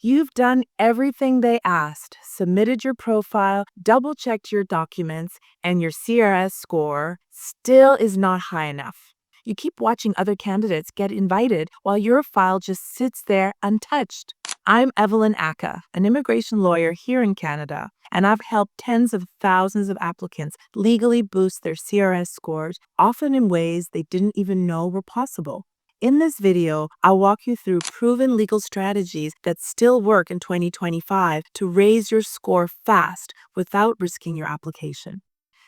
You've done everything they asked, submitted your profile, double-checked your documents, and your CRS score still is not high enough. You keep watching other candidates get invited while your file just sits there untouched. I'm Evelyn Ackah, an immigration lawyer here in Canada, and I've helped tens of thousands of applicants legally boost their CRS scores, often in ways they didn't even know were possible. In this video, I'll walk you through proven legal strategies that still work in 2025 to raise your score fast without risking your application.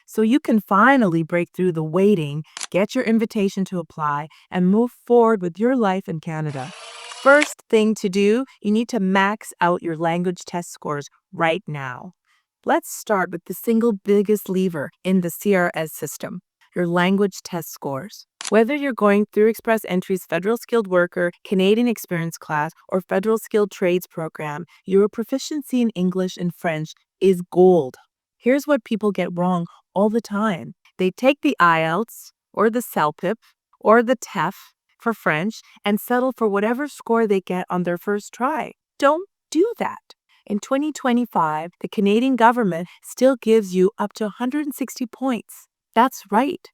So you can finally break through the waiting, get your invitation to apply, and move forward with your life in Canada. First thing to do, you need to max out your language test scores right now. Let's start with the single biggest lever in the CRS system, your language test scores. Whether you're going through Express Entry's Federal Skilled Worker, Canadian Experience class, or Federal Skilled Trades program, your proficiency in English and French is gold. Here's what people get wrong all the time. They take the IELTS, or the CELPIP, or the TEF for French and settle for whatever score they get on their first try. Don't do that. In 2025, the Canadian government still gives you up to 160 points. That's right.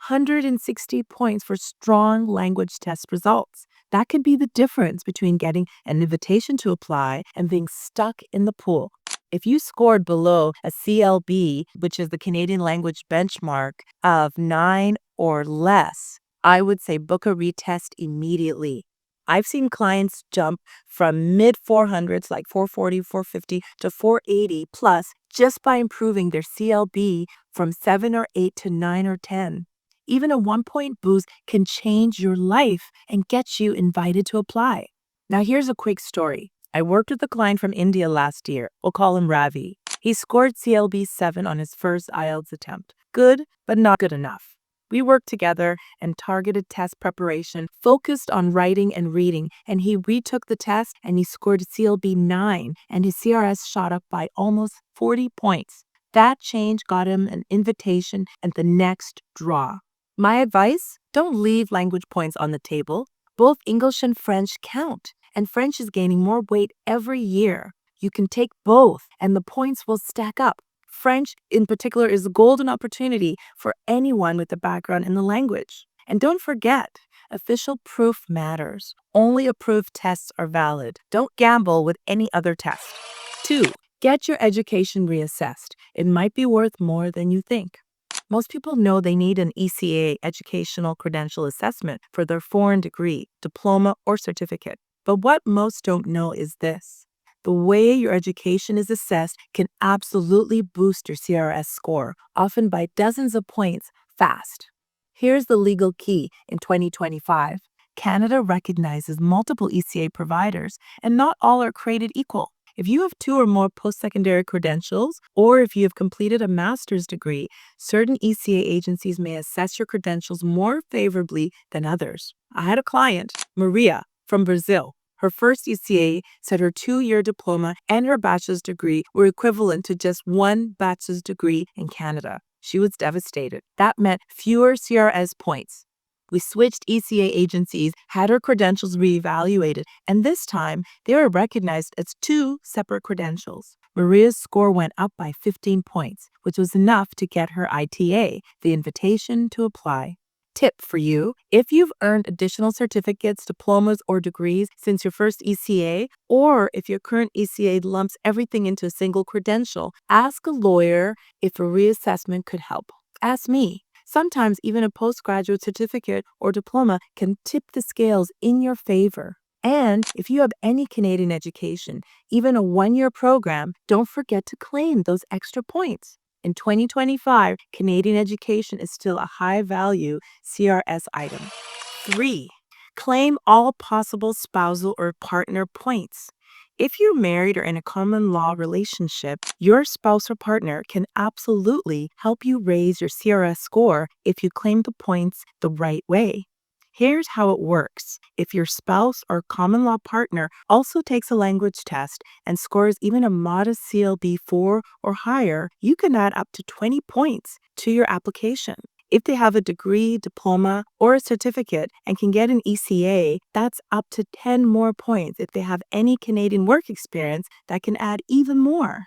160 points for strong language test results. That could be the difference between getting an invitation to apply and being stuck in the pool. If you scored below a CLB, which is the Canadian language benchmark, of 9 or less, I would say book a retest immediately. I've seen clients jump from mid-400s like 440, 450 to 480 plus just by improving their CLB from 7 or 8 to 9 or 10. Even a 1-point boost can change your life and get you invited to apply. Now here's a quick story. I worked with a client from India last year. We'll call him Ravi. He scored CLB 7 on his first IELTS attempt. Good, but not good enough. We worked together and targeted test preparation, focused on writing and reading, and he retook the test and he scored CLB 9 and his CRS shot up by almost 40 points. That change got him an invitation at the next draw. My advice? Don't leave language points on the table. Both English and French count, and French is gaining more weight every year. You can take both, and the points will stack up. French, in particular, is a golden opportunity for anyone with a background in the language. And don't forget, official proof matters. Only approved tests are valid. Don't gamble with any other test. 2. Get your education reassessed. It might be worth more than you think. Most people know they need an ECA, Educational Credential Assessment, for their foreign degree, diploma, or certificate. But what most don't know is this. The way your education is assessed can absolutely boost your CRS score, often by dozens of points fast. Here's the legal key in 2025. Canada recognizes multiple ECA providers, and not all are created equal. If you have 2 or more post-secondary credentials, or if you have completed a master's degree, certain ECA agencies may assess your credentials more favorably than others. I had a client, Maria, from Brazil. Her first ECA said her 2-year diploma and her bachelor's degree were equivalent to just 1 bachelor's degree in Canada. She was devastated. That meant fewer CRS points. We switched ECA agencies, had her credentials reevaluated, and this time they were recognized as 2 separate credentials. Maria's score went up by 15 points, which was enough to get her ITA, the invitation to apply. Tip for you, if you've earned additional certificates, diplomas, or degrees since your first ECA, or if your current ECA lumps everything into a single credential, ask a lawyer if a reassessment could help. Ask me. Sometimes even a postgraduate certificate or diploma can tip the scales in your favor. And if you have any Canadian education, even a 1-year program, don't forget to claim those extra points. In 2025, Canadian education is still a high-value CRS item. 3. Claim all possible spousal or partner points. If you're married or in a common law relationship, your spouse or partner can absolutely help you raise your CRS score if you claim the points the right way. Here's how it works. If your spouse or common law partner also takes a language test and scores even a modest CLB 4 or higher, you can add up to 20 points to your application. If they have a degree, diploma, or a certificate and can get an ECA, that's up to 10 more points. If they have any Canadian work experience, that can add even more.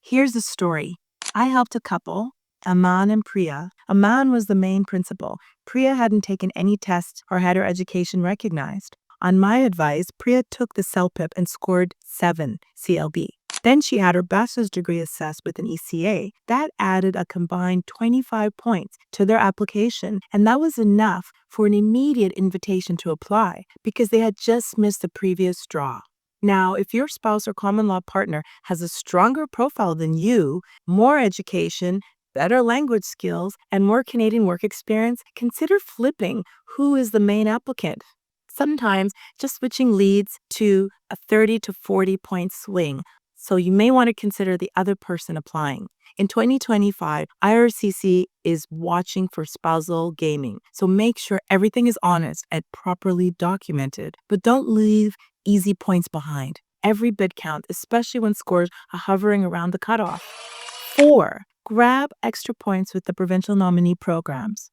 Here's the story. I helped a couple, Aman and Priya. Aman was the main principal. Priya hadn't taken any tests or had her education recognized. On my advice, Priya took the CELPIP and scored 7 CLB. Then she had her bachelor's degree assessed with an ECA. That added a combined 25 points to their application, and that was enough for an immediate invitation to apply because they had just missed the previous draw. Now, if your spouse or common law partner has a stronger profile than you, more education, better language skills, and more Canadian work experience, consider flipping who is the main applicant. Sometimes just switching leads to a 30 to 40 point swing, so you may want to consider the other person applying. In 2025, IRCC is watching for spousal gaming, so make sure everything is honest and properly documented, but don't leave easy points behind. Every bid counts, especially when scores are hovering around the cutoff. 4. Grab extra points with the provincial nominee programs.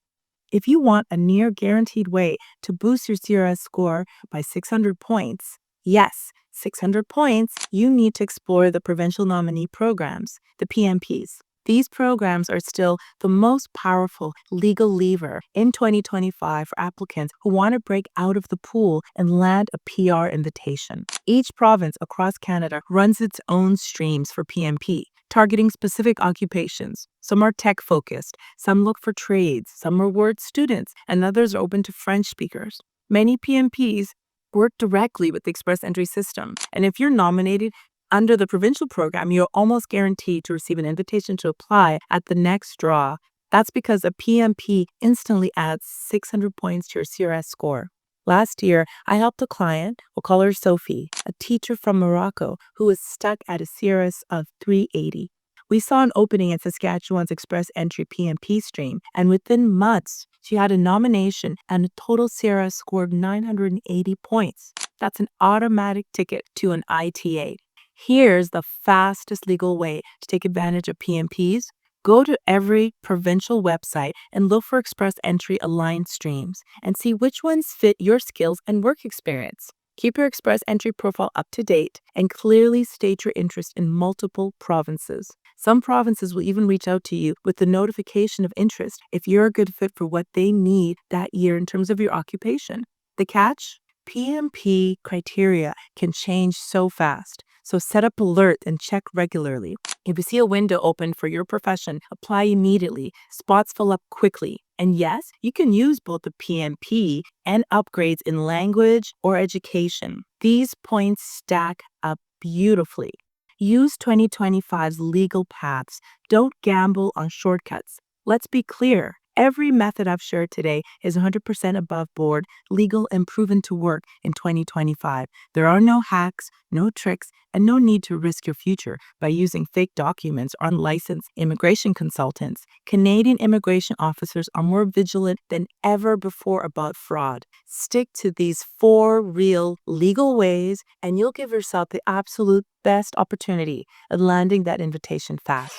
If you want a near guaranteed way to boost your CRS score by 600 points, yes, 600 points, you need to explore the provincial nominee programs, the PNPs. These programs are still the most powerful legal lever in 2025 for applicants who want to break out of the pool and land a PR invitation. Each province across Canada runs its own streams for PNP, targeting specific occupations. Some are tech-focused, some look for trades, some reward students, and others are open to French speakers. Many PNPs work directly with the express entry system, and if you're nominated under the provincial program, you're almost guaranteed to receive an invitation to apply at the next draw. That's because a PNP instantly adds 600 points to your CRS score. Last year, I helped a client, we'll call her Sophie, a teacher from Morocco who was stuck at a CRS of 380. We saw an opening in Saskatchewan's Express Entry PNP stream, and within months, she had a nomination and a total CRS score of 980 points. That's an automatic ticket to an ITA. Here's the fastest legal way to take advantage of PNPs. Go to every provincial website and look for express entry aligned streams and see which ones fit your skills and work experience. Keep your express entry profile up to date and clearly state your interest in multiple provinces. Some provinces will even reach out to you with the notification of interest if you're a good fit for what they need that year in terms of your occupation. The catch? PNP criteria can change so fast, so set up alerts and check regularly. If you see a window open for your profession, apply immediately. Spots fill up quickly. And yes, you can use both the PNP and upgrades in language or education. These points stack up beautifully. Use 2025's legal paths. Don't gamble on shortcuts. Let's be clear. Every method I've shared today is 100% above board, legal, and proven to work in 2025. There are no hacks, no tricks, and no need to risk your future by using fake documents or unlicensed immigration consultants. Canadian immigration officers are more vigilant than ever before about fraud. Stick to these 4 real legal ways, and you'll give yourself the absolute best opportunity at landing that invitation fast.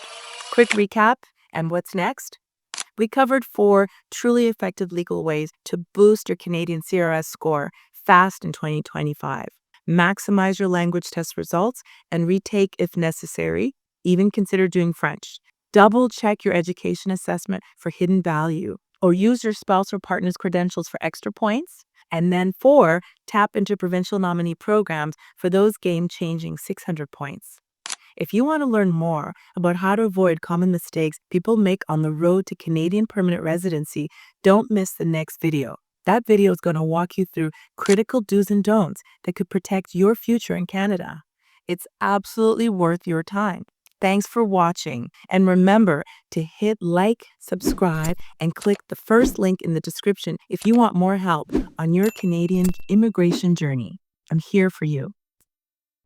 Quick recap, and what's next? We covered 4 truly effective legal ways to boost your Canadian CRS score fast in 2025. Maximize your language test results and retake if necessary. Even consider doing French. Double check your education assessment for hidden value, or use your spouse or partner's credentials for extra points. And then 4, tap into provincial nominee programs for those game-changing 600 points. If you want to learn more about how to avoid common mistakes people make on the road to Canadian permanent residency, don't miss the next video. That video is going to walk you through critical do's and don'ts that could protect your future in Canada. It's absolutely worth your time. Thanks for watching, and remember to hit like, subscribe, and click the first link in the description if you want more help on your Canadian immigration journey. I'm here for you.